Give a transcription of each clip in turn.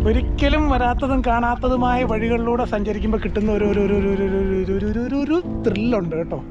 ഒരിക്കലും വരാത്തതും കാണാത്തതുമായ വഴികളിലൂടെ സഞ്ചരിക്കുമ്പോൾ കിട്ടുന്ന ഒരു ത്രില്ലുണ്ട് കേട്ടോ.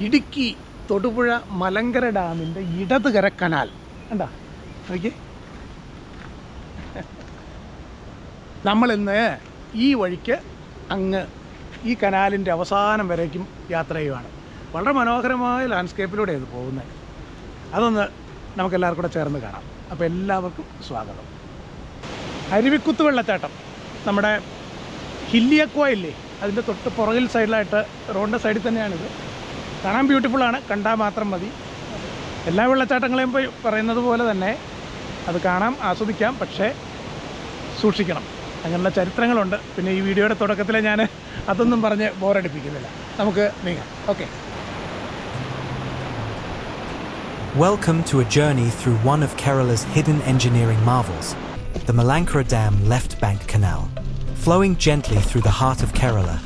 ഇടുക്കി തൊടുപുഴ മലങ്കര ഡാമിൻ്റെ ഇടതുകര കനാൽ കണ്ടാ നോക്കി. നമ്മളിന്ന് ഈ വഴിക്ക് അങ്ങ് ഈ കനാലിൻ്റെ അവസാനം വരേക്കും യാത്ര ചെയ്യുവാണ്. വളരെ മനോഹരമായ ലാൻഡ്സ്കേപ്പിലൂടെ ഇത് പോകുന്നത്. അതൊന്ന് നമുക്കെല്ലാവർക്കും കൂടെ ചേർന്ന് കാണാം. അപ്പോൾ എല്ലാവർക്കും സ്വാഗതം. അരുവിക്കുത്ത് വെള്ളച്ചാട്ടം നമ്മുടെ ഹില്ലിയക്കോ ഇല്ലേ, അതിൻ്റെ തൊട്ട് പുറകിൽ സൈഡിലായിട്ട് റോഡിൻ്റെ സൈഡിൽ തന്നെയാണിത്. കാണാൻ ബ്യൂട്ടിഫുള്ളാണ്, കണ്ടാൽ മാത്രം മതി. എല്ലാ വെള്ളച്ചാട്ടങ്ങളെയും പോയി പറയുന്നത് പോലെ തന്നെ അത് കാണാം, ആസ്വദിക്കാം, പക്ഷേ സൂക്ഷിക്കണം. അങ്ങനെയുള്ള ചരിത്രങ്ങളുണ്ട്. പിന്നെ ഈ വീഡിയോയുടെ തുടക്കത്തിൽ ഞാൻ അതൊന്നും പറഞ്ഞ് ബോറടിപ്പിക്കുന്നില്ല. നമുക്ക് നീങ്ങാം. Okay. Welcome to a journey through one of Kerala's hidden engineering marvels, the Malankara Dam Left Bank Canal. Flowing gently through the heart of Kerala,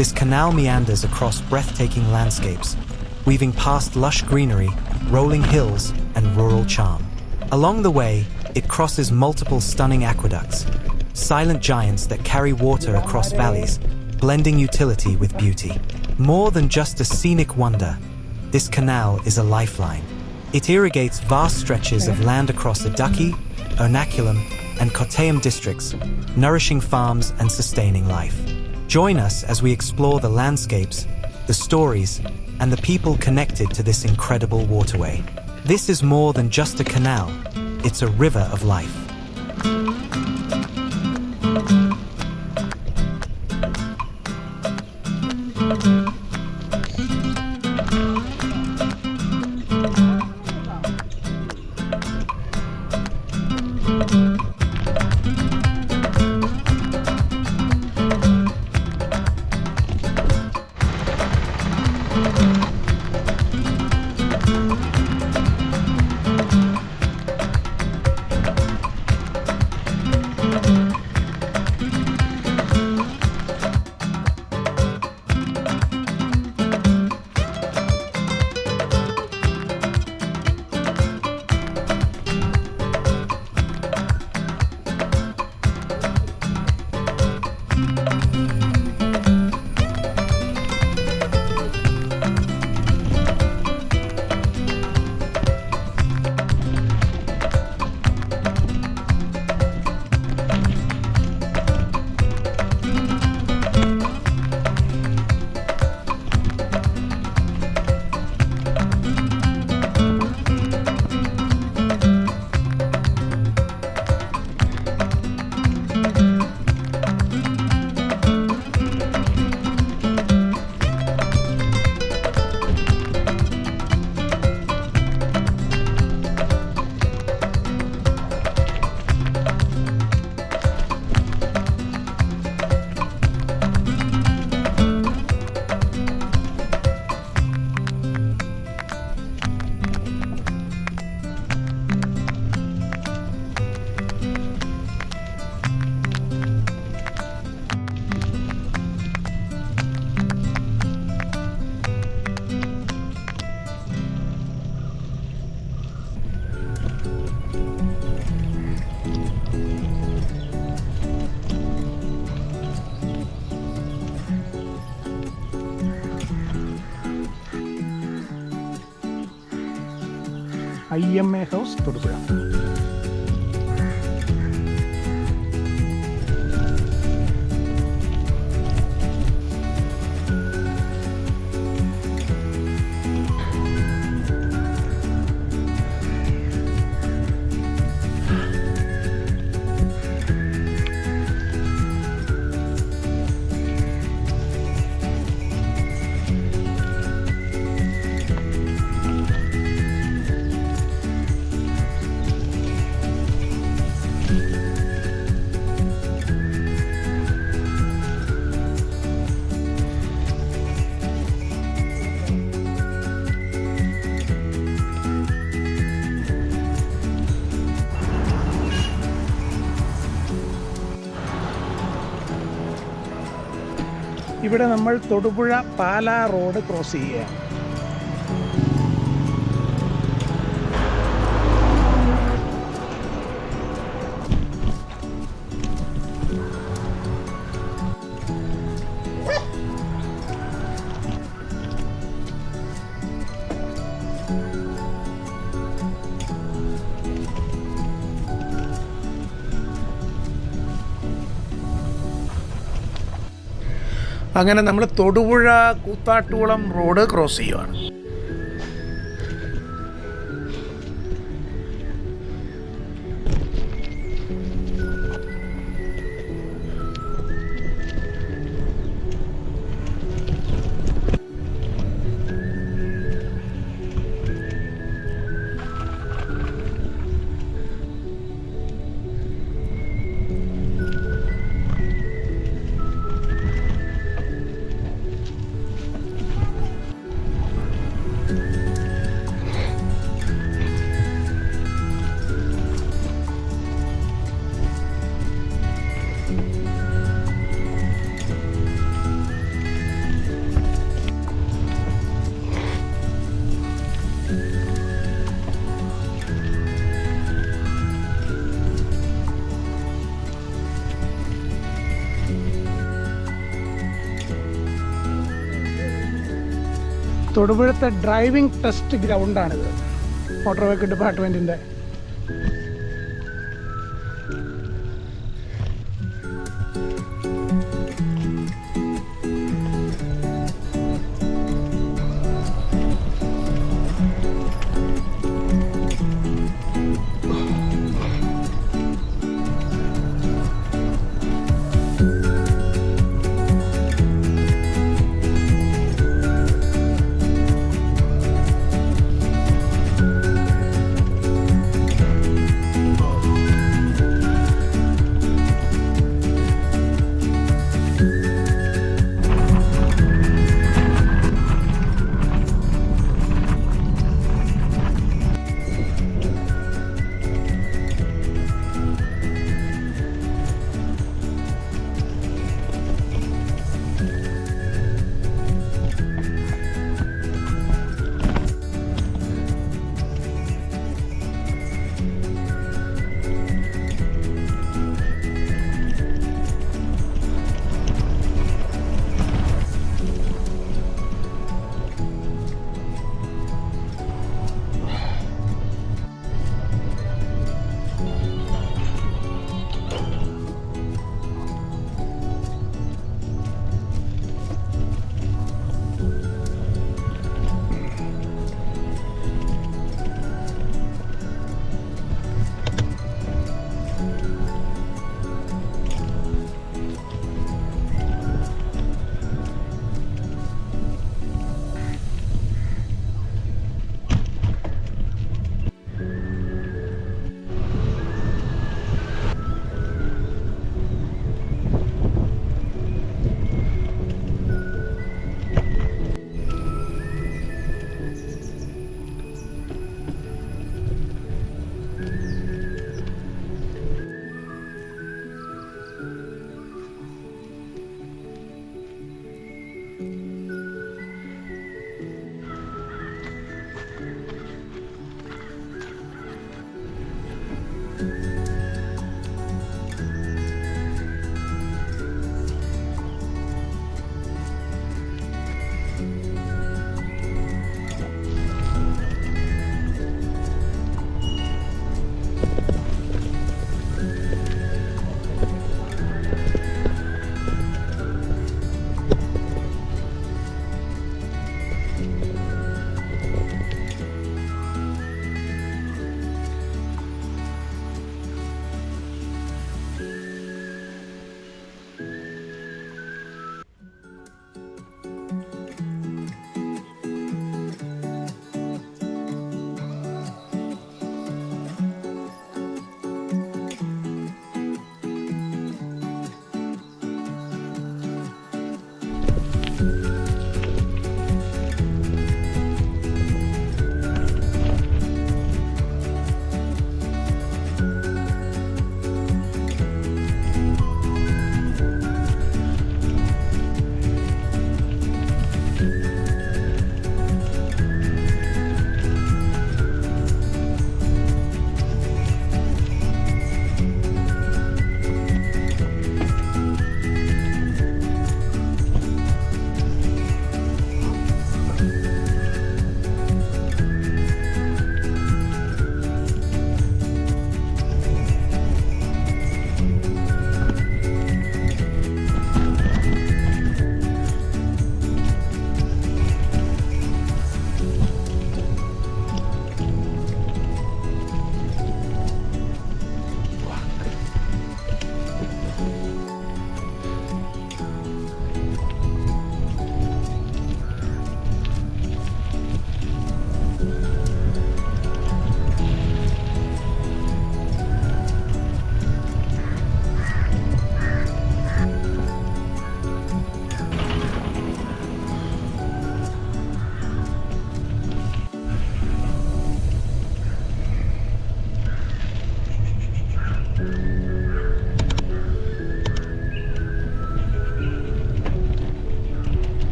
this canal meanders across breathtaking landscapes, weaving past lush greenery, rolling hills, and rural charm. Along the way, it crosses multiple stunning aqueducts, silent giants that carry water across valleys, blending utility with beauty. More than just a scenic wonder, this canal is a lifeline. It irrigates vast stretches of land across Idukki, Ernakulam, and Kottayam districts, nourishing farms and sustaining life. Join us as we explore the landscapes, the stories, and the people connected to this incredible waterway. This is more than just a canal, it's a river of life. IMA house Thodupuzha. ഇവിടെ നമ്മൾ Thodupuzha Pala road cross ചെയ്യുകയാണ്. അങ്ങനെ നമ്മൾ Thodupuzha Koothattukulam road cross ചെയ്യുവാണ്. തൊടുപുഴത്തെ driving test ഗ്രൗണ്ടാണിത്, motor vehicle ഡിപ്പാർട്ട്മെൻറ്റിൻ്റെ.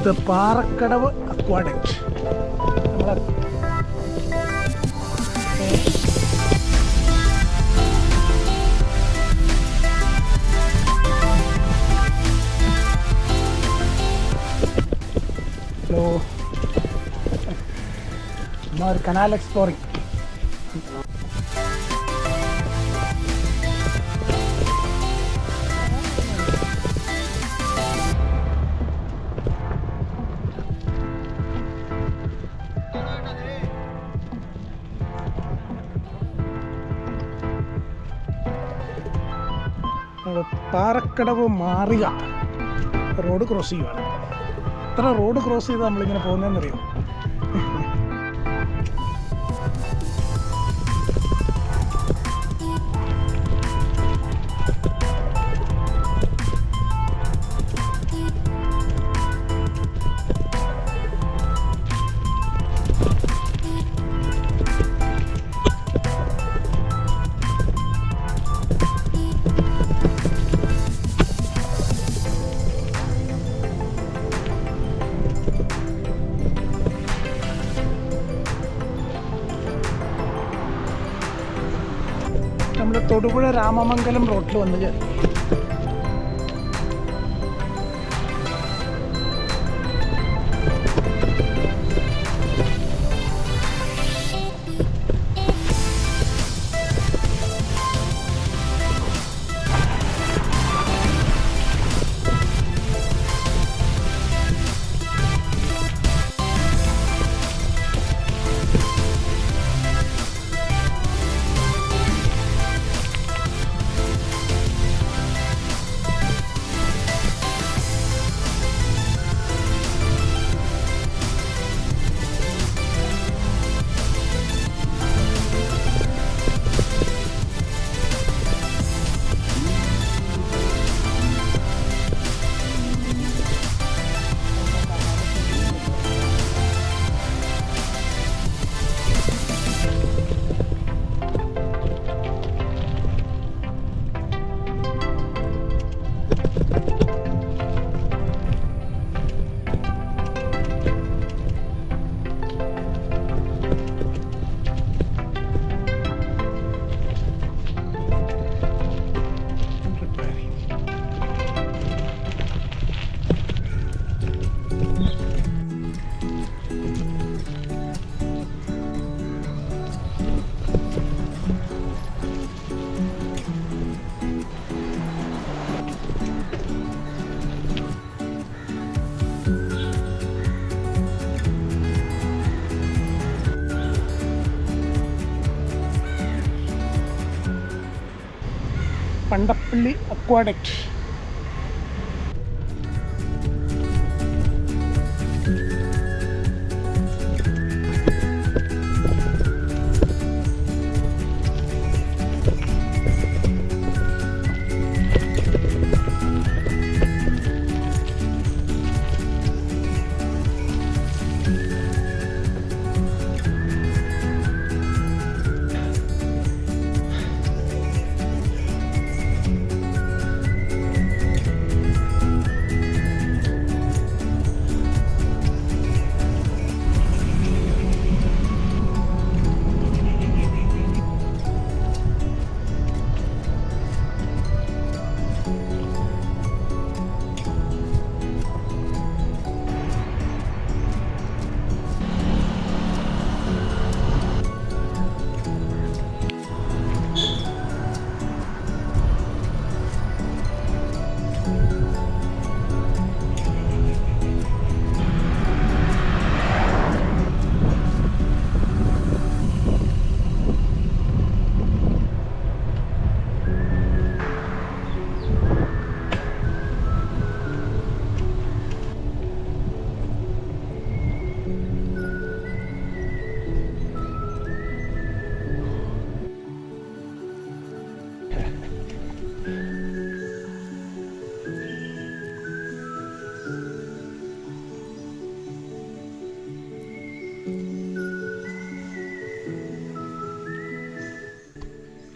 ഇത് Parakkadavu aqueduct. നമ്മളെ ഒരു canal exploring. Parakkadavu മാറിക road cross ചെയ്യുവാണ്. എത്ര റോഡ് ക്രോസ് ചെയ്ത് നമ്മളിങ്ങനെ പോകുന്നതെന്നറിയോ? നമ്മുടെ തൊടുപുഴ രാമമംഗലം റോഡിൽ വന്ന് കയറി. പണ്ടപ്പള്ളി അക്വാഡക്റ്റ്.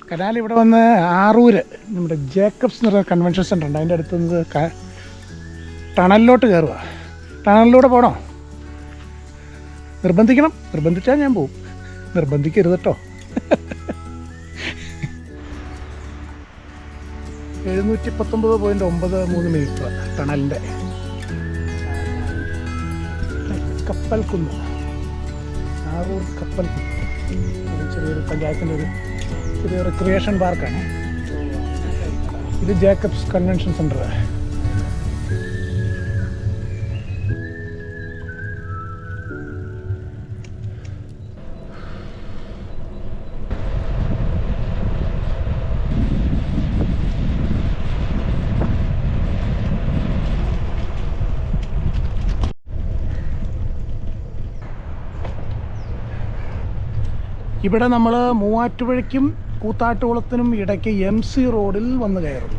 കനാൽ ഇവിടെ വന്ന് ആറൂര് നമ്മുടെ ജേക്കബ്സ് എന്ന് പറയുന്ന കൺവെൻഷൻ സെൻ്റർ ഉണ്ട്. അതിൻ്റെ അടുത്ത് നിന്ന് ടണലിലോട്ട് കയറുക. ടണലിലൂടെ പോകണോ? നിർബന്ധിച്ചാൽ ഞാൻ പോവും. നിർബന്ധിക്കരുത് കേട്ടോ. 719.93 മീറ്റർ ടണലിൻ്റെ. കപ്പൽക്കുന്ന്, ആറൂർ കപ്പൽക്കുന്ന്. ചെറിയൊരു പഞ്ചായത്തിൻ്റെ ഒരു ചെറിയ റിക്രിയേഷൻ പാർക്കാണ് ഇത്. Jacobs convention centre. ഇവിടെ നമ്മൾ മൂവാറ്റുപുഴയ്ക്കും കൂത്താട്ടുകുളത്തിനും ഇടയ്ക്ക് MC റോഡിൽ വന്ന് കയറുന്നു.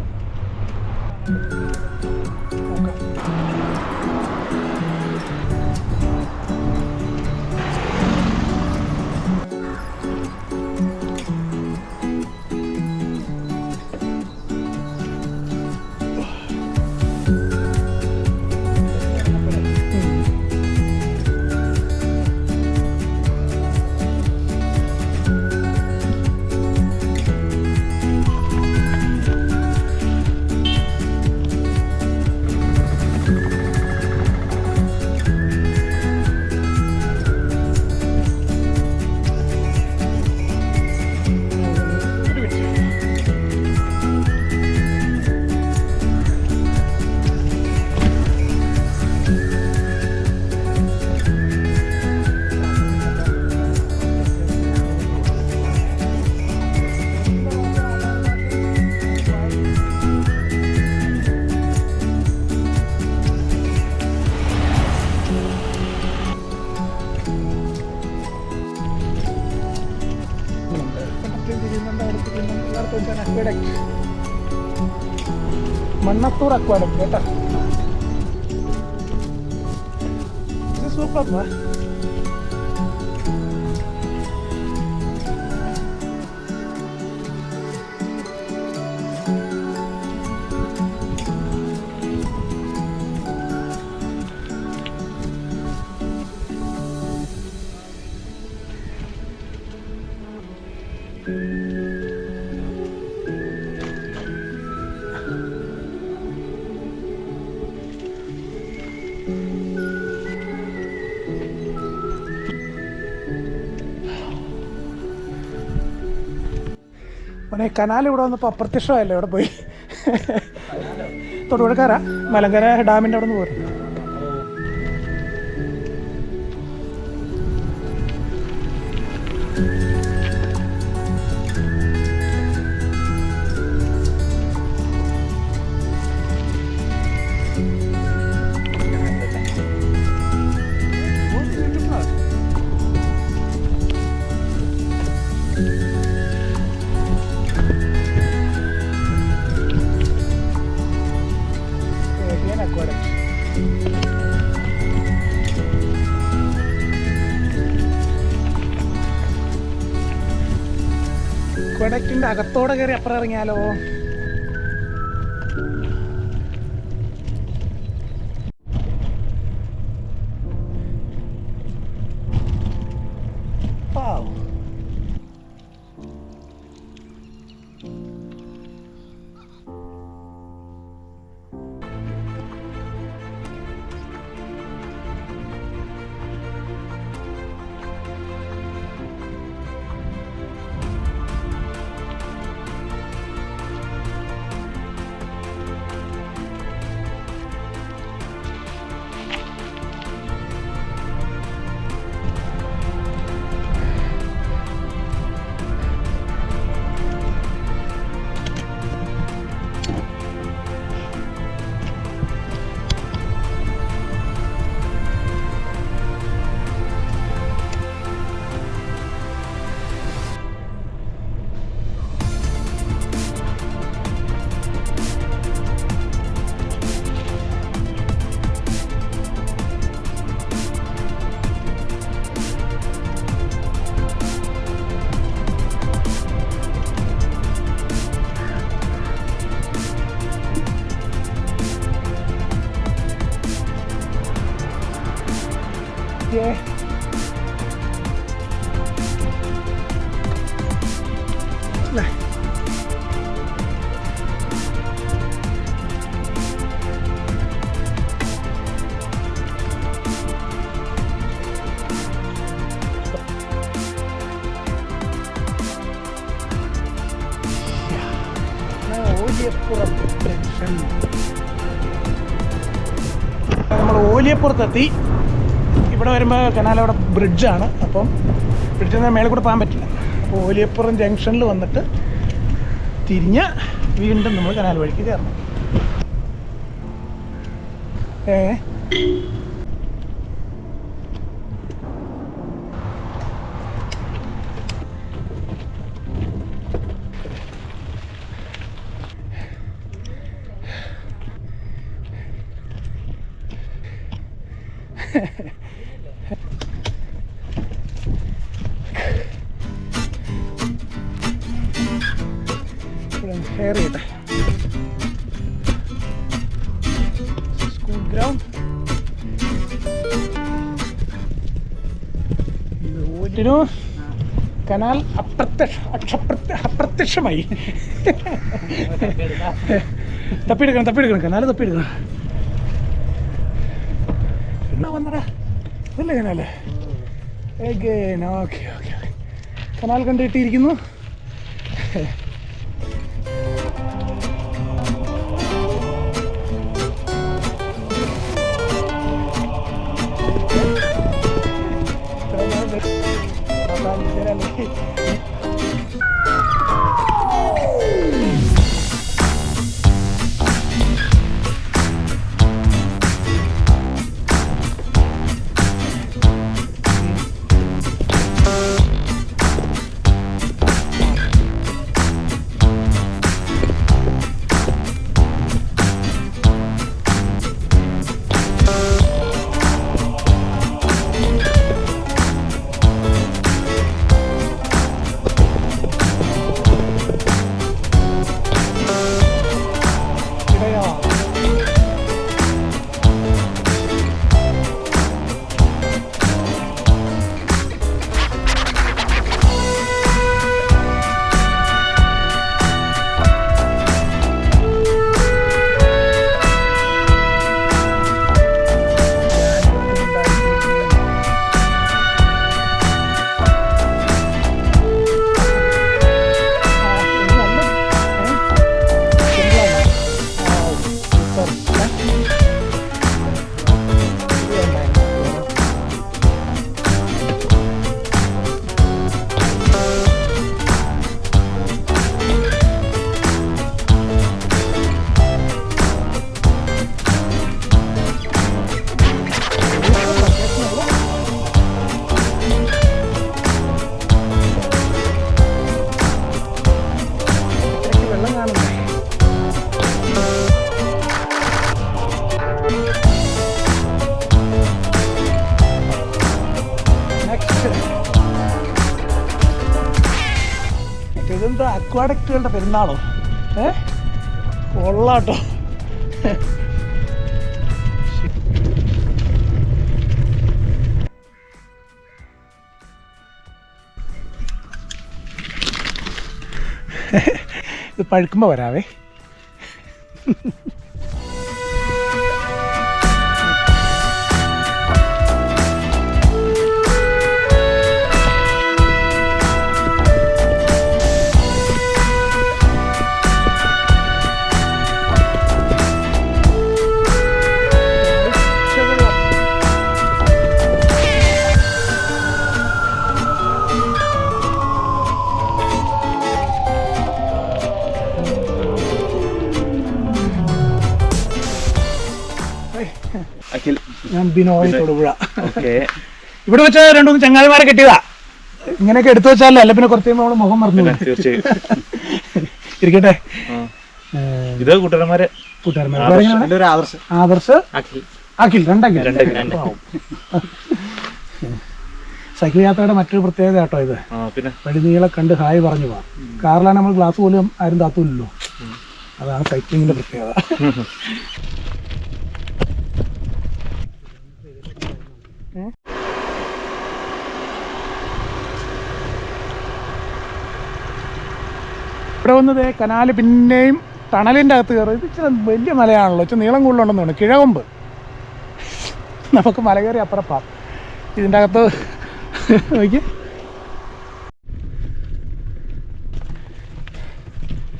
മണ്ണത്തൂർ അക്വാഡക്ട് കേട്ടോ. ഇത് സൂപ്പർ. പിന്നെ കനാൽ ഇവിടെ വന്നപ്പോൾ അപ്രത്യക്ഷമായല്ലോ. ഇവിടെ പോയി തൊടുപുഴക്കാരാ മലങ്കര ഡാമിൻ്റെ അവിടെ നിന്ന് പോരും. അക്വാഡക്റ്റിൻ്റെ അകത്തോടെ കയറി അപ്പുറം ഇറങ്ങിയാലോ? നോക്കിയേ. അല്ലേ ഓലിയപ്പുറം ജംഗ്ഷൻ. നമ്മൾ ഓലിയപ്പുറത്തെത്തി. ഇവിടെ വരുമ്പോൾ കനാൽ അവിടെ ബ്രിഡ്ജാണ്. അപ്പം ബ്രിഡ്ജിൽ നിന്ന് മേലെ കൂടെ പോകാൻ പറ്റില്ല. അപ്പോൾ ഓലിയപ്പുറം ജംഗ്ഷനിൽ വന്നിട്ട് തിരിഞ്ഞ് വീണ്ടും നമ്മൾ കനാൽ വഴിക്ക് കയറണം. ഷെയർ ചെയ്യട്ടെ. School ground. ഇത് ഓറ്റിനു കനാൽ അപ്രത്യക്ഷമായി. തപ്പിയെടുക്കണം കനാൽ തപ്പിയെടുക്കണം. എന്നാ വന്നടാ ഇതല്ലേ കനാല്. ഓക്കെ ഓക്കെ കനാൽ കണ്ടു കിട്ടിയിരിക്കുന്നു. ഇതെന്താ അക്വാഡക്റ്റുകളുടെ പെരുന്നാളോ? കൊള്ളാട്ടോ. ഇത് പഴുക്കുമ്പോൾ വരാവേ. ഞാൻ ബിനോയ് തൊടുപുഴ. ഇവിടെ വെച്ച രണ്ടുമൂന്ന് ചങ്ങാതിമാരെ കിട്ടിയതാ. ഇങ്ങനെയൊക്കെ എടുത്തു വെച്ചാലേ, അല്ല പിന്നെ കുറച്ച് കഴിയുമ്പോൾ നമ്മള് മുഖം മറന്നു. ഇരിക്കട്ടെ. ഇത് കൂട്ടുകാരന്മാരെ ആദർശ് അഖിൽ രണ്ടൊക്കെ. സൈക്കിൾ യാത്രയുടെ മറ്റൊരു പ്രത്യേകത കേട്ടോ ഇത്. പിന്നെ വഴിനീളെ കണ്ട് ഹായ് പറഞ്ഞു പോവാം. കാറിലാണ് നമ്മൾ ഗ്ലാസ് പോലും ആരും താത്തൂല്ലോ. അതാണ് സൈക്ലിങ്ങിന്റെ പ്രത്യേകത. ഇവിടെ വന്നത് കനാല് പിന്നെയും ടണലിൻ്റെ അകത്ത് കയറി. ഇത് ഇച്ചിരി വലിയ മലയാണല്ലോ, ഇച്ചിരി നീളം കൂടുതലുണ്ടെന്ന് തോന്നുന്നു. കിഴകൊമ്പ്. നമുക്ക് മല കയറി അപ്പുറപ്പാം. ഇതിൻ്റെ അകത്ത് നോക്കി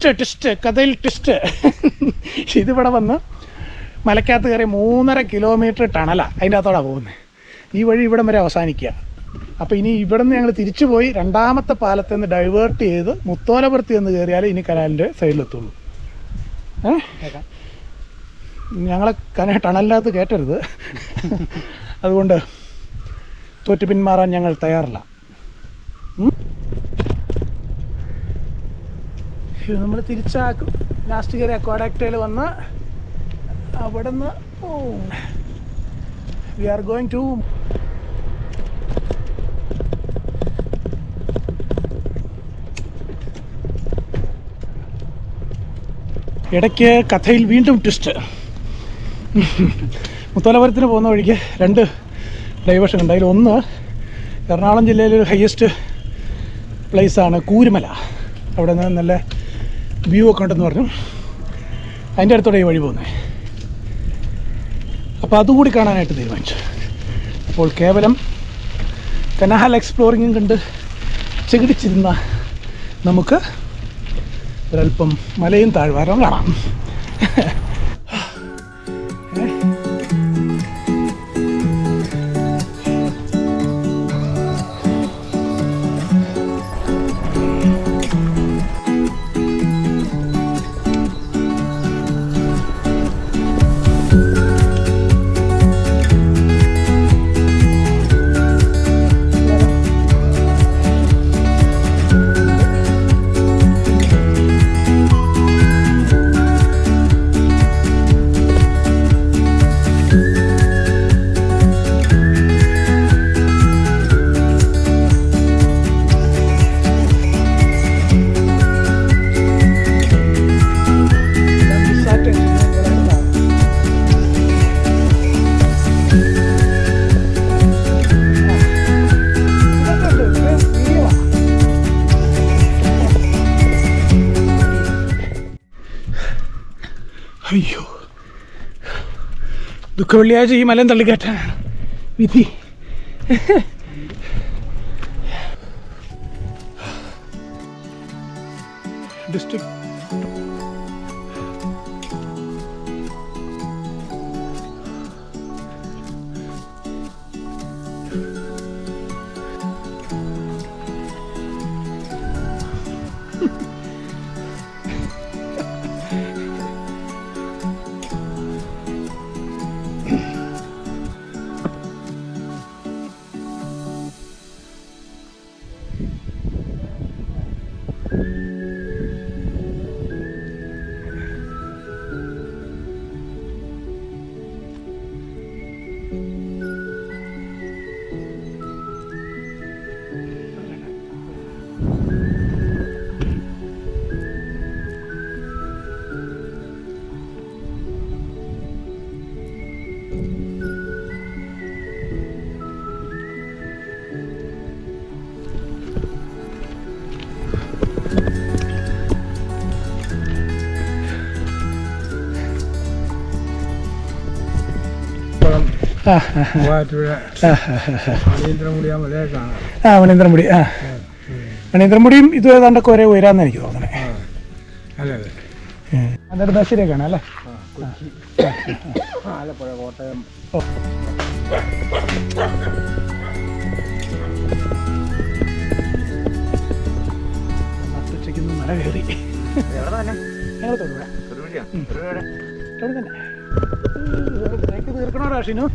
ട്വിസ്റ്റ്, കഥയിൽ ട്വിസ്റ്റ്. ഇതിവിടെ വന്ന് മലക്കകത്ത് കയറി 3.5 കിലോമീറ്റർ ടണലാണ് അതിൻ്റെ അകത്തോടെ പോകുന്നത്. ഈ വഴി ഇവിടം വരെ അവസാനിക്കുക. അപ്പോൾ ഇനി ഇവിടെ നിന്ന് ഞങ്ങൾ തിരിച്ചു പോയി രണ്ടാമത്തെ പാലത്തിൽ നിന്ന് ഡൈവേർട്ട് ചെയ്ത് മുത്തോലപുരത്ത് നിന്ന് കയറിയാൽ ഇനി കനാലിൻ്റെ സൈഡിലെത്തുള്ളൂ. ഞങ്ങളെ ടണലിനകത്ത് കയറ്റരുത്, അതുകൊണ്ട് തോറ്റു പിന്മാറാൻ ഞങ്ങൾ തയ്യാറില്ല. നമ്മൾ തിരിച്ചാക്കും. ലാസ്റ്റ് കയറി അക്വാഡാക്റ്റയിൽ വന്ന് അവിടെ നിന്ന് വി ആർ ഗോയിങ് ടു ഇടയ്ക്ക് കഥയിൽ വീണ്ടും ട്വിസ്റ്റ്. മുത്തോലപുരത്തിന് പോകുന്ന വഴിക്ക് 2 ഡൈവേർഷൻ ഉണ്ട്. അതിലൊന്ന് എറണാകുളം ജില്ലയിലൊരു ഹയസ്റ്റ് പ്ലേസാണ് കൂരുമല. അവിടെ നിന്ന് നല്ല വ്യൂ ഒക്കെ ഉണ്ടെന്ന് പറഞ്ഞു. അതിൻ്റെ അടുത്തോടെ ഈ വഴി പോകുന്നത്. അപ്പോൾ അതുകൂടി കാണാനായിട്ട് തീരുമാനിച്ചു. അപ്പോൾ കേവലം കനാൽ എക്സ്പ്ലോറിങ്ങും കണ്ട് ചെകിടിച്ചിരുന്ന നമുക്ക് ഒരല്പം മലയും താഴ്വാരവും കാണാം. അയ്യോ, ദുഃഖ വെള്ളിയാഴ്ച ഈ മലയും തള്ളിക്കയറ്റാനാണ് വിധി. ഡിസ്ട്രിക്ട് മണീന്ദ്രമുടി. മണീന്ദ്രമുടിയും ഇത് ഏതാണ്ടൊക്കെ ഒരേ ഉയരാന്ന് എനിക്ക് തോന്നണേ. നെടുമ്പാശ്ശേരിയൊക്കെയാണ് അല്ലേ? ആലപ്പുഴ, കോട്ടയം. നട്ടുച്ചയ്ക്ക് മല കയറി. ഞങ്ങൾ തൊടുപുഴ തന്നെ. ബ്രേക്ക് തീർക്കണോ റാഷിനു?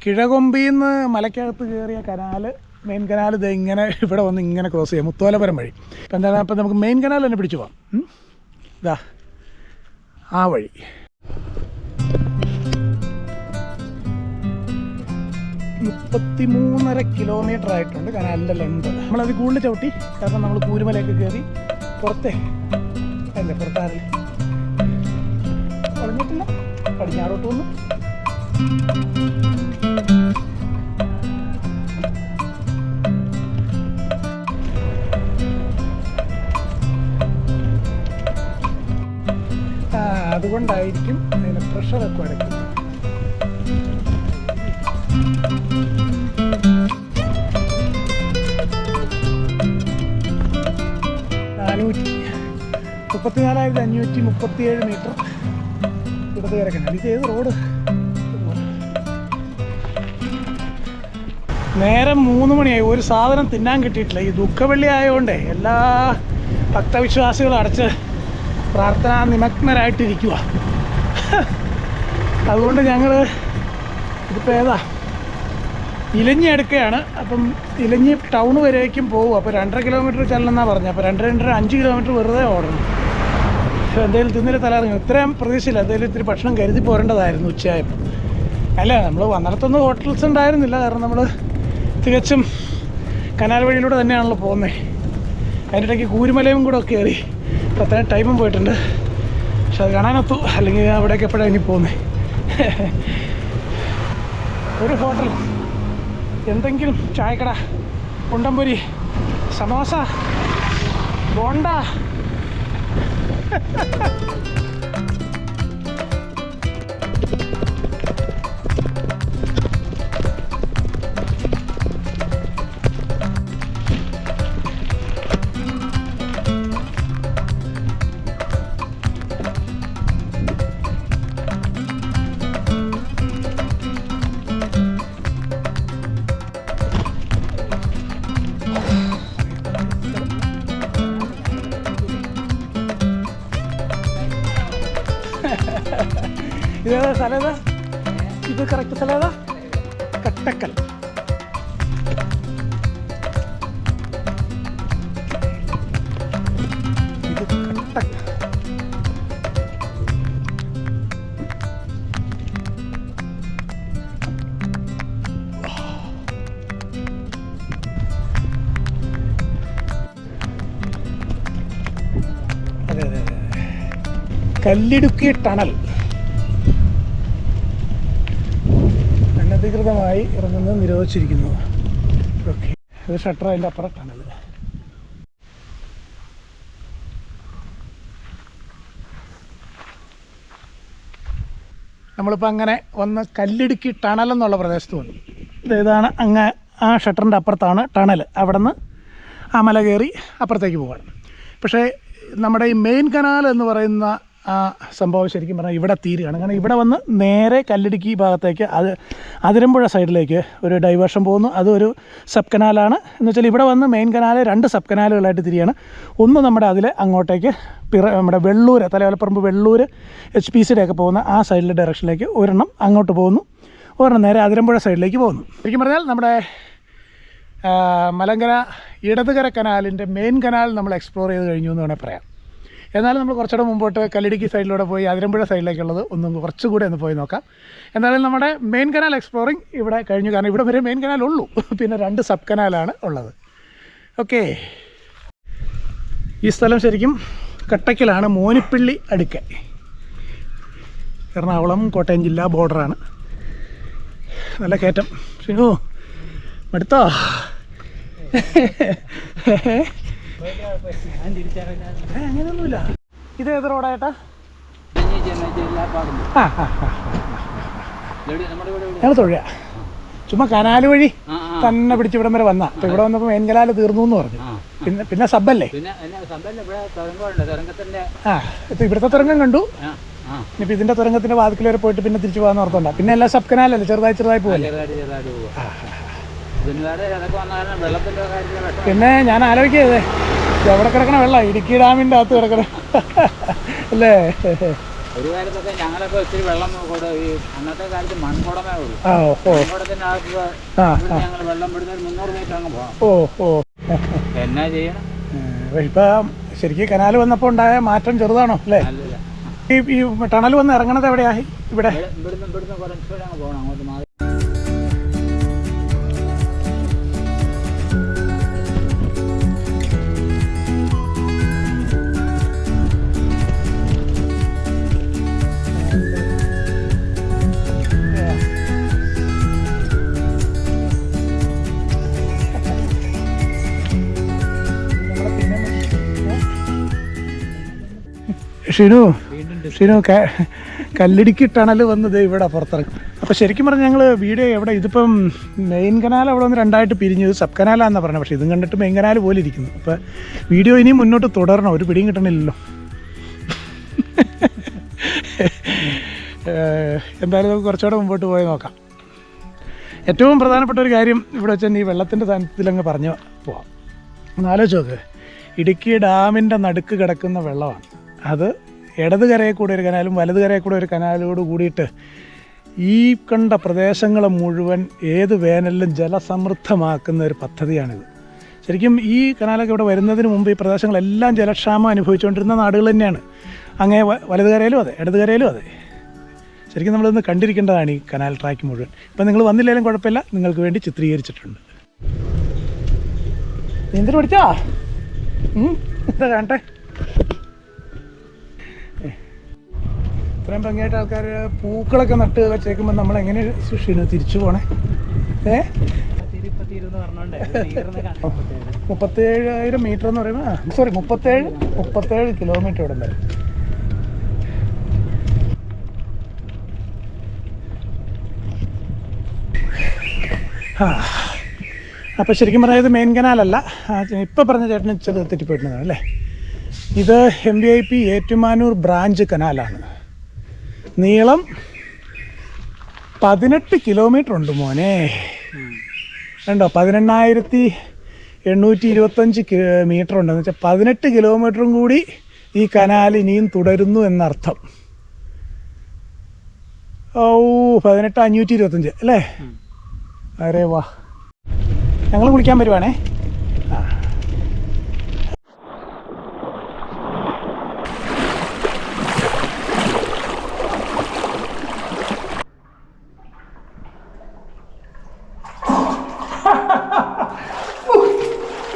കിഴകൊമ്പിന്ന് മലക്കകത്ത് കയറിയ കനാല് മെയിൻ കനാൽ ഇത് ഇങ്ങനെ ഇവിടെ വന്ന് ഇങ്ങനെ ക്രോസ് ചെയ്യാം, മുത്തോലപുരം വഴി. അപ്പം എന്താണ്, അപ്പം നമുക്ക് മെയിൻ കനാൽ തന്നെ പിടിച്ചു പോവാം. ഇതാ ആ വഴി. $33.5 കിലോമീറ്റർ ആയിട്ടുണ്ട് കനാലിൻ്റെ ലെങ്ത്. നമ്മളത് കൂടുതൽ ചവിട്ടി, കാരണം നമ്മൾ കൂരുമലയൊക്കെ കയറി പുറത്തേ അല്ലേ, പുറത്താറിൽ പറഞ്ഞിട്ടില്ല, പടിഞ്ഞാറോട്ട് വന്നു. അതുകൊണ്ടായിരിക്കും അതിന് പ്രഷറൊക്കെ അടയ്ക്കുന്നത്. $434,537 മീറ്റർ ഇടത് കിടക്കണം. ഇത് ഏത് റോഡ്? നേരം 3 മണിയായി, ഒരു സാധനം തിന്നാൻ കിട്ടിയിട്ടില്ല. ഈ ദുഃഖവെള്ളി ആയതുകൊണ്ടേ എല്ലാ ഭക്തവിശ്വാസികളും അടച്ച് പ്രാർത്ഥനാ നിമഗ്നരായിട്ടിരിക്കുക. അതുകൊണ്ട് ഞങ്ങൾ ഇതിപ്പോൾ ഏതാ ഇലഞ്ഞി എടുക്കുകയാണ്. അപ്പം ഇലഞ്ഞി ടൗൺ വരേക്കും പോകും. അപ്പോൾ 2.5 കിലോമീറ്റർ ചെല്ലണമെന്നാണ് പറഞ്ഞത്. അപ്പോൾ 2.5 കിലോമീറ്റർ വെറുതെ ഓടണം. പക്ഷേ എന്തെങ്കിലും തിന്നിട്ട് തലയിറങ്ങും. ഇത്രയും പ്രതീക്ഷയില്ല. എന്തെങ്കിലും ഇത്തിരി ഭക്ഷണം കരുതി പോരേണ്ടതായിരുന്നു ഉച്ചയായപ്പോൾ. അല്ല, നമ്മൾ വന്നിടത്തൊന്നും ഹോട്ടൽസ് ഉണ്ടായിരുന്നില്ല, കാരണം നമ്മൾ തികച്ചും കനാൽ വഴിയിലൂടെ തന്നെയാണല്ലോ പോകുന്നത്. അതിൻ്റെ ഇടയ്ക്ക് കൂരുമലയും കൂടെ ഒക്കെ കയറി അപ്പോൾ അത്രയും ടൈമും പോയിട്ടുണ്ട്. പക്ഷെ അത് കാണാനൊത്തു, അല്ലെങ്കിൽ അവിടേക്ക് എപ്പോഴാണ് ഇനി പോകുന്നത്. ഒരു ഹോട്ടൽ, എന്തെങ്കിലും ചായക്കട, ഉണ്ടംപൊരി, സമോസ, ബോണ്ട. ഇതേതാ സ്ഥലം? ഏതാ ഇത്? കറക്റ്റ് സ്ഥലം ഏതാ? കട്ടക്കൽ. ഇത് കട്ടക്കൽ. അതെ അതെ അതെ, കല്ലിടുക്കി ടണൽ. അനധികൃതമായി ഇറങ്ങുന്നത് നിരോധിച്ചിരിക്കുന്നു. ഓക്കെ, ഇത് ഷട്ടർ, അതിൻ്റെ അപ്പുറം ടണൽ. നമ്മളിപ്പോൾ അങ്ങനെ വന്ന് കല്ലിടുക്കി ടണൽ എന്നുള്ള പ്രദേശത്ത് വന്നു. ഇതാണ് അങ്ങ് ആ ഷട്ടറിൻ്റെ അപ്പുറത്താണ് ടണൽ. അവിടെ നിന്ന് ആ മല കയറി അപ്പുറത്തേക്ക് പോകണം. പക്ഷേ നമ്മുടെ ഈ മെയിൻ കനാൽ എന്ന് പറയുന്ന ആ സംഭവം ശരിക്കും പറഞ്ഞാൽ ഇവിടെ തീരുകയാണ്. കാരണം ഇവിടെ വന്ന് നേരെ കല്ലിടുക്കി ഭാഗത്തേക്ക് അതിരമ്പുഴ സൈഡിലേക്ക് ഒരു ഡൈവേർഷൻ പോകുന്നു. അതൊരു സബ് കനാലാണ്. എന്ന് വെച്ചാൽ ഇവിടെ വന്ന് മെയിൻ കനാൽ 2 സബ് കനാലുകളായിട്ട് തിരിയാണ്. ഒന്ന് നമ്മുടെ അതിൽ അങ്ങോട്ടേക്ക് നമ്മുടെ വെള്ളൂർ, തലയോലപ്പറമ്പ് വെള്ളൂർ HPCയുടെ ഒക്കെ പോകുന്ന ആ സൈഡിലെ ഡയറക്ഷനിലേക്ക് ഒരെണ്ണം അങ്ങോട്ട് പോകുന്നു, ഒരെണ്ണം നേരെ അതിരമ്പുഴ സൈഡിലേക്ക് പോകുന്നു. ശരിക്കും പറഞ്ഞാൽ നമ്മുടെ മലങ്കര ഇടതുകര കനാലിൻ്റെ മെയിൻ കനാൽ നമ്മൾ എക്സ്പ്ലോർ ചെയ്ത് കഴിഞ്ഞു എന്ന് വേണമെങ്കിൽ പറയാം. എന്നാലും നമ്മൾ കുറച്ചുകൂടെ മുമ്പോട്ട് കല്ലിടുക്കി സൈഡിലൂടെ പോയി അതിരമ്പുഴ സൈഡിലേക്കുള്ളത് ഒന്നും കുറച്ചുകൂടെ ഒന്ന് പോയി നോക്കാം. എന്നാലും നമ്മുടെ മെയിൻ കനാൽ എക്സ്പ്ലോറിങ് ഇവിടെ കഴിഞ്ഞു. കാരണം ഇവിടെ വരെ മെയിൻ കനാൽ ഉള്ളൂ, പിന്നെ 2 സബ് കനാലാണ് ഉള്ളത്. ഓക്കെ, ഈ സ്ഥലം ശരിക്കും കട്ടക്കലാണ്, മോനിപ്പള്ളി അടുക്ക, എറണാകുളം കോട്ടയം ജില്ലാ ബോർഡറാണ്. നല്ല കയറ്റം. ഓ മടുത്തോ? അങ്ങനെയൊന്നുമില്ല. ഇത് ഏത് റോഡായിട്ടാ? ഞങ്ങൾ തൊഴുക ചുമ്മാ കനാല് വഴി തന്നെ പിടിച്ച് ഇവിടം വരെ വന്നാ. അപ്പൊ ഇവിടെ വന്നപ്പോൾ മെയിൻ കനാല് തീർന്നു എന്ന് പറഞ്ഞു. പിന്നെ സബ്ബല്ലേ? ആ, ഇപ്പൊ ഇവിടുത്തെ തുരങ്കം കണ്ടു. ഇനിയിപ്പോൾ ഇതിന്റെ തുരങ്കത്തിന്റെ വാതിക്കൽ വരെ പോയിട്ട് പിന്നെ തിരിച്ചു പോകാന്ന് ഓർത്തോണ്ടാ. പിന്നെ എല്ലാം സബ് കനാലല്ലേ, ചെറുതായി പോവല്ലേ. പിന്നെ ഞാൻ ആലോചിക്കതേ എവിടെ കിടക്കണ വെള്ളം, ഇടുക്കി ഡാമിൻ്റെ അകത്ത് കിടക്കണം അല്ലേ. ഒരു കാലത്തൊക്കെ ഞങ്ങളൊക്കെ ഒത്തിരി വെള്ളം ഈ അന്നത്തെ കാലത്ത് മൺകുടമേ ഉള്ളൂ. ആ ഓ മൺകുടത്തിനകത്ത് ആ ഞങ്ങൾ വെള്ളം വിടുന്ന 300 മീറ്റർ അങ്ങ് പോകാം. ഓ എന്നാ ചെയ്യണം? ഇപ്പം ശരിക്കും കനാൽ വന്നപ്പോൾ ഉണ്ടായ മാറ്റം ചെറുതാണോ അല്ലേ? അല്ലല്ല, ഈ ടണൽ വന്ന് ഇറങ്ങണത് എവിടെയാ? ഇവിടെ ഇവിടുന്ന് കുറച്ചുകൂടെ അങ്ങ് പോകണം, അങ്ങോട്ട് മാറി. ഷിനു കല്ലിടുക്കി ടണൽ വന്നത് ഇവിടെ പുറത്തിറങ്ങും. അപ്പോൾ ശരിക്കും പറഞ്ഞാൽ ഞങ്ങൾ വീഡിയോ എവിടെ ഇതിപ്പം മെയിൻ കനാൽ അവിടെ വന്ന് രണ്ടായിട്ട് പിരിഞ്ഞു, സബ് കനാലാണെന്നാണ് പറഞ്ഞത്. പക്ഷേ ഇതും കണ്ടിട്ട് മെയിൻ കനാൽ പോലെ ഇരിക്കുന്നു. അപ്പോൾ വീഡിയോ ഇനിയും മുന്നോട്ട് തുടരണം, ഒരു പിടിയും കിട്ടണില്ലല്ലോ. എന്തായാലും നമുക്ക് കുറച്ചുകൂടെ മുമ്പോട്ട് പോയി നോക്കാം. ഏറ്റവും പ്രധാനപ്പെട്ട ഒരു കാര്യം ഇവിടെ വെച്ചാൽ ഈ വെള്ളത്തിൻ്റെ സാന്നിധ്യത്തിലങ്ങ് പറഞ്ഞു പോവാം. ഒന്ന് ആലോചിച്ച് നോക്ക്, ഇടുക്കി ഡാമിൻ്റെ നടുക്ക് കിടക്കുന്ന വെള്ളമാണ്. അത് ഇടത് കരയിൽ കൂടെ ഒരു കനാലും വലത് കരയിൽ കൂടെ ഒരു കനാലോട് കൂടിയിട്ട് ഈ കണ്ട പ്രദേശങ്ങൾ മുഴുവൻ ഏത് വേനലിലും ജലസമൃദ്ധമാക്കുന്ന ഒരു പദ്ധതിയാണിത്. ശരിക്കും ഈ കനാലൊക്കെ ഇവിടെ വരുന്നതിന് മുമ്പ് ഈ പ്രദേശങ്ങളെല്ലാം ജലക്ഷാമം അനുഭവിച്ചുകൊണ്ടിരുന്ന നാടുകൾ തന്നെയാണ്. അങ്ങേ വലത് കരയിലും അതെ, ഇടത് കരയിലും അതെ. ശരിക്കും നമ്മളിന്ന് കണ്ടിരിക്കേണ്ടതാണ് ഈ കനാൽ ട്രാക്ക് മുഴുവൻ. ഇപ്പം നിങ്ങൾ വന്നില്ലെങ്കിലും കുഴപ്പമില്ല, നിങ്ങൾക്ക് വേണ്ടി ചിത്രീകരിച്ചിട്ടുണ്ട്. നീന്തൽ പഠിച്ചാ എന്താ കാണട്ടെ? ഇത്രയും ഭംഗിയായിട്ട് ആൾക്കാർ പൂക്കളൊക്കെ നട്ട് വെച്ചേക്കുമ്പോൾ നമ്മളെങ്ങനെ സൃഷ്ടിക്കുന്നു തിരിച്ചു പോണേ? 37,000 മീറ്റർ എന്ന് പറയുമ്പോൾ 37 കിലോമീറ്റർ ഇവിടെ വരും. അപ്പോൾ ശരിക്കും പറഞ്ഞാൽ ഇത് മെയിൻ കനാലല്ല, ഇപ്പോൾ പറഞ്ഞ ചേട്ടന് ചെറിയ തെറ്റിപ്പോയിട്ടുള്ളതാണ് അല്ലേ. ഇത് MVP ഏറ്റുമാനൂർ ബ്രാഞ്ച് കനാലാണ്. നീളം 18 കിലോമീറ്റർ ഉണ്ട് മോനെ. കണ്ടോ, 18,825 മീറ്റർ ഉണ്ടെന്ന് വെച്ചാൽ 18 കിലോമീറ്ററും കൂടി ഈ കനാൽ ഇനിയും തുടരുന്നു എന്നർത്ഥം. 18,525 അല്ലേ? അരേ വാ, ഞങ്ങൾ കുളിക്കാൻ വരുവാണേ.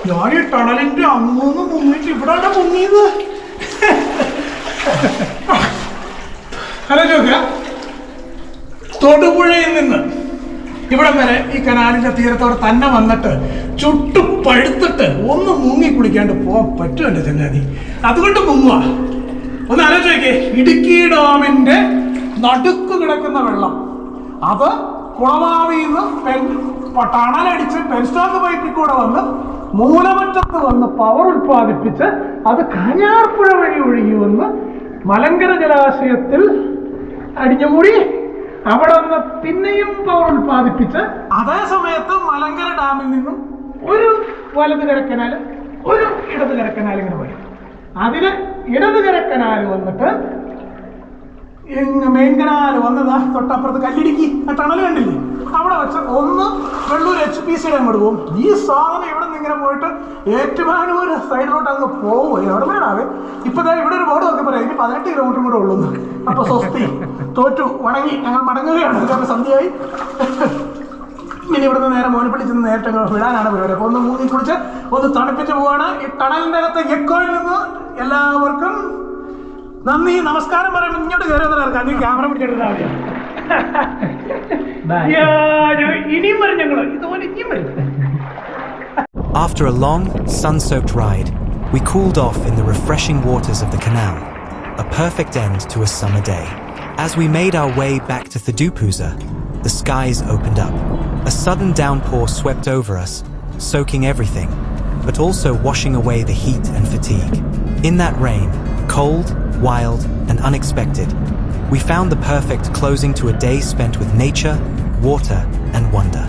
ഞാൻ ഈ ടണലിന്റെ അങ്ങോന്ന് മുങ്ങിട്ട് ഇവിടെയാണ് മുങ്ങിയത്. ഹലോ ചോദിക്ക, തൊടുപുഴയിൽ നിന്ന് ഇവിടം വരെ ഈ കനാലിന്റെ തീരത്തോടെ തന്നെ വന്നിട്ട് ചുട്ടു പഴുത്തിട്ട് ഒന്ന് മുങ്ങി കുളിക്കാണ്ട് പോകാൻ പറ്റുമല്ലോ ചങ്ങാതി. അതുകൊണ്ട് മുങ്ങുക. ഒന്ന് ആലോചിക്കേ, ഇടുക്കി ഡാമിന്റെ നടുക്ക് കിടക്കുന്ന വെള്ളം അത് കുളമാവിന്ന് ടണലടിച്ച് പെൻസ്റ്റോക്ക് പൈപ്പിൽ കൂടെ വന്ന് മൂലമറ്റത്ത് വന്ന് പവർ ഉൽപ്പാദിപ്പിച്ച് അത് കാഞ്ഞാർപ്പുഴ വഴി ഒഴുകി വന്ന് മലങ്കര ജലാശയത്തിൽ അടിഞ്ഞുകൂടി അവിടെ നിന്ന് പിന്നെയും പവർ ഉൽപ്പാദിപ്പിച്ച് അതേ സമയത്ത് മലങ്കര ഡാമിൽ നിന്നും ഒരു വലത് കരക്കനാല് ഒരു ഇടത് കരക്കനാൽ ഇങ്ങനെ വരും. അതിന് ഇടത് കരക്കനാൽ വന്നിട്ട് മെയിൻ കനാൽ വന്നതാ തൊട്ടപ്പുറത്ത് കല്ലിടുക്കി ആ ടണൽ കണ്ടില്ലേ, അവിടെ വെച്ച് ഒന്ന് വെള്ളൂർ HPCയുടെ അങ്ങോട്ട് പോകും. ഈ സാധനം ഇവിടെ നിന്ന് ഇങ്ങനെ പോയിട്ട് ഏറ്റുമാനൂർ സൈഡിലോട്ട് അങ്ങ് പോകും. എവിടെ വേണാവേ ഇപ്പൊ ഇവിടെ ഒരു ബോർഡ് നോക്കി പറയാം, ഇനി 18 കിലോമീറ്റർ കൂടെ ഉള്ളൂ. അപ്പൊ സ്വസ്തി തോറ്റു വണങ്ങി ഞങ്ങൾ മടങ്ങുകയാണ്. കാരണം സന്ധ്യയായി. ഇനി ഇവിടുന്ന് നേരെ മോനിപ്പള്ളി ചെന്ന് നേരിട്ട് വിടാനാണ് പരിപാടി. അപ്പൊ ഒന്ന് മൂങ്ങി കുളിച്ച് ഒന്ന് തണുപ്പിച്ച് പോവാണ്. ഈ ടണലിന്റെ അകത്ത് എക്കോയിൽ നിന്ന് എല്ലാവർക്കും നന്ദി നമസ്കാരം പറയുമ്പോൾ ഇങ്ങോട്ട് കയറി വന്നാൽ ഇറക്കാം. നീ ക്യാമറ പിടിച്ചെടുത്താൽ ഇനിയും വരും ഞങ്ങൾ ഇതുപോലെ ഇനിയും വരും. After a long, sun-soaked ride, we cooled off in the refreshing waters of the canal, a perfect end to a summer day. As we made our way back to Thaddeupuzha, the skies opened up. A sudden downpour swept over us, soaking everything, but also washing away the heat and fatigue. In that rain, cold, wild, and unexpected, we found the perfect closing to a day spent with nature, water, and wonder.